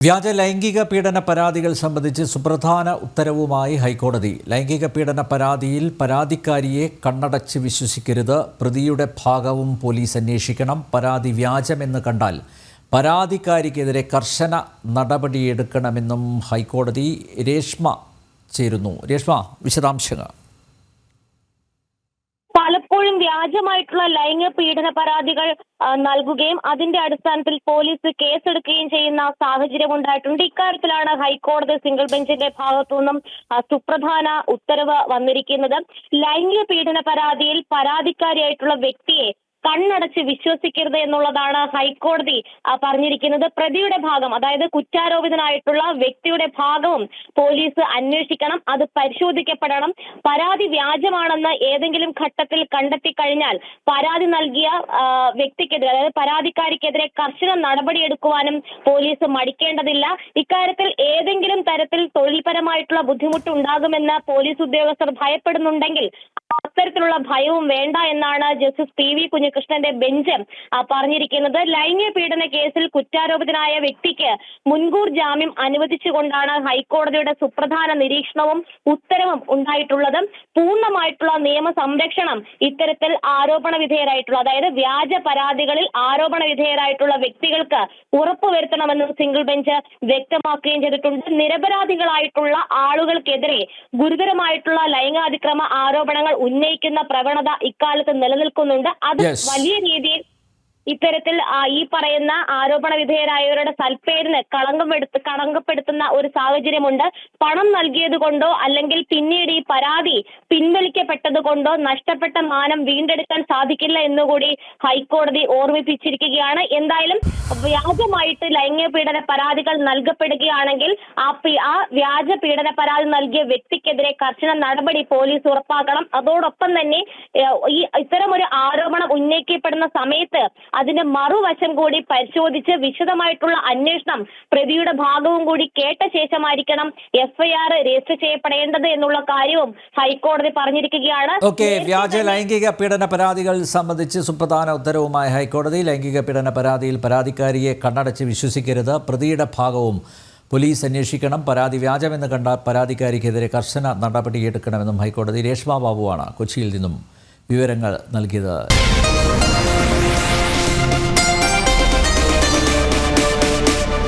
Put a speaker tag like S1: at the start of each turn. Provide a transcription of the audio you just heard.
S1: വ്യാജ ലൈംഗിക പീഡന പരാതികൾ സംബന്ധിച്ച് സുപ്രധാന ഉത്തരവുമായി ഹൈക്കോടതി. ലൈംഗിക പീഡന പരാതിയിൽ പരാതിക്കാരിയെ കണ്ണടച്ച് വിശ്വസിക്കരുത്. പ്രതിയുടെ ഭാഗവും പോലീസ് അന്വേഷിക്കണം. പരാതി വ്യാജമെന്ന് കണ്ടാൽ പരാതിക്കാരിക്കെതിരെ കർശന നടപടിയെടുക്കണമെന്നും ഹൈക്കോടതി. രേഷ്മ ചേരുന്നു. രേഷ്മ, വിശദാംശങ്ങൾ.
S2: പലപ്പോഴും വ്യാജമായിട്ടുള്ള ലൈംഗിക പീഡന പരാതികൾ നൽകുകയും അതിന്റെ അടിസ്ഥാനത്തിൽ പോലീസ് കേസെടുക്കുകയും ചെയ്യുന്ന സാഹചര്യം ഉണ്ടായിട്ടുണ്ട്. ഇക്കാര്യത്തിലാണ് ഹൈക്കോടതി സിംഗിൾ ബെഞ്ചിന്റെ ഭാഗത്തു നിന്നും സുപ്രധാന ഉത്തരവ് വന്നിരിക്കുന്നത്. ലൈംഗിക പീഡന പരാതിയിൽ പരാതിക്കാരിയായിട്ടുള്ള വ്യക്തിയെ കണ്ണടച്ച് വിശ്വസിക്കരുത് എന്നുള്ളതാണ് ഹൈക്കോടതി പറഞ്ഞിരിക്കുന്നത്. പ്രതിയുടെ ഭാഗം, അതായത് കുറ്റാരോപിതനായിട്ടുള്ള വ്യക്തിയുടെ ഭാഗവും പോലീസ് അന്വേഷിക്കണം. അത് പരിശോധിക്കപ്പെടണം. പരാതി വ്യാജമാണെന്ന് ഏതെങ്കിലും ഘട്ടത്തിൽ കണ്ടെത്തി കഴിഞ്ഞാൽ പരാതി നൽകിയ വ്യക്തിക്കെതിരെ, അതായത് പരാതിക്കാരിക്കെതിരെ കർശന നടപടിയെടുക്കുവാനും പോലീസ് മടിക്കേണ്ടതില്ല. ഇക്കാര്യത്തിൽ ഏതെങ്കിലും തരത്തിൽ തൊഴിൽപരമായിട്ടുള്ള ബുദ്ധിമുട്ടുണ്ടാകുമെന്ന് പോലീസ് ഉദ്യോഗസ്ഥർ ഭയപ്പെടുന്നുണ്ടെങ്കിൽ അത്തരത്തിലുള്ള ഭയവും വേണ്ട എന്നാണ് ജസ്റ്റിസ് പി വി കുഞ്ഞികൃഷ്ണന്റെ ബെഞ്ച് പറഞ്ഞിരിക്കുന്നത്. ലൈംഗിക പീഡന കേസിൽ കുറ്റാരോപിതനായ വ്യക്തിക്ക് മുൻകൂർ ജാമ്യം അനുവദിച്ചുകൊണ്ടാണ് ഹൈക്കോടതിയുടെ സുപ്രധാന നിരീക്ഷണവും ഉത്തരവും ഉണ്ടായിട്ടുള്ളത്. പൂർണ്ണമായിട്ടുള്ള നിയമ സംരക്ഷണം ഇത്തരത്തിൽ ആരോപണ വിധേയരായിട്ടുള്ള, അതായത് വ്യാജ പരാതികളിൽ ആരോപണ വിധേയരായിട്ടുള്ള വ്യക്തികൾക്ക് ഉറപ്പുവരുത്തണമെന്നും സിംഗിൾ ബെഞ്ച് വ്യക്തമാക്കുകയും ചെയ്തിട്ടുണ്ട്. നിരപരാധികളായിട്ടുള്ള ആളുകൾക്കെതിരെ ഗുരുതരമായിട്ടുള്ള ലൈംഗികാതിക്രമ ആരോപണങ്ങൾ ഉന്നയിക്കുന്ന പ്രവണത ഇക്കാലത്ത് നിലനിൽക്കുന്നുണ്ട്. അത് വലിയ രീതിയിൽ ഇത്തരത്തിൽ ഈ പറയുന്ന ആരോപണ വിധേയരായവരുടെ സൽപ്പേരിന് കളങ്കപ്പെടുത്തുന്ന ഒരു സാഹചര്യമുണ്ട്. പണം നൽകിയത് കൊണ്ടോ അല്ലെങ്കിൽ പിന്നീട് ഈ പരാതി പിൻവലിക്കപ്പെട്ടത് കൊണ്ടോ നഷ്ടപ്പെട്ട മാനം വീണ്ടെടുക്കാൻ സാധിക്കില്ല എന്നുകൂടി ഹൈക്കോടതി ഓർമ്മിപ്പിച്ചിരിക്കുകയാണ്. എന്തായാലും വ്യാജമായിട്ട് ലൈംഗിക പീഡന പരാതികൾ നൽകപ്പെടുകയാണെങ്കിൽ ആ വ്യാജ പീഡന പരാതി നൽകിയ വ്യക്തിക്കെതിരെ കർശന നടപടി പോലീസ് ഉറപ്പാക്കണം. അതോടൊപ്പം തന്നെ ഇത്തരമൊരു ആരോപണം ഉന്നയിക്കപ്പെടുന്ന സമയത്ത് അതിന്റെ മറുവശം കൂടി പരിശോധിച്ച് വിശദമായിട്ടുള്ള അന്വേഷണം പ്രതിയുടെ ഭാഗവും കൂടി കേട്ട ശേഷമായിരിക്കണം എഫ്ഐആർ രജിസ്റ്റർ ചെയ്യപ്പെടേണ്ടത് എന്നുള്ള കാര്യവും ഹൈക്കോടതി പറഞ്ഞിരിക്കുകയാണ്.
S1: വ്യാജ ലൈംഗിക പീഡന പരാതികൾ സംബന്ധിച്ച് സുപ്രധാന ഉത്തരവുമായി ഹൈക്കോടതി. ലൈംഗിക പീഡന പരാതിയിൽ പരാതിക്കാരിയെ കണ്ണടച്ച് വിശ്വസിക്കരുത്. പ്രതിയുടെ ഭാഗവും പോലീസ് അന്വേഷിക്കണം. പരാതി വ്യാജമെന്ന് കണ്ടാൽ പരാതിക്കാരിക്കെതിരെ കർശന നടപടിയെടുക്കണമെന്നും ഹൈക്കോടതി. രേഷ്മ ബാബുവാണ് കൊച്ചിയിൽ നിന്നും വിവരങ്ങൾ നൽകിയത്.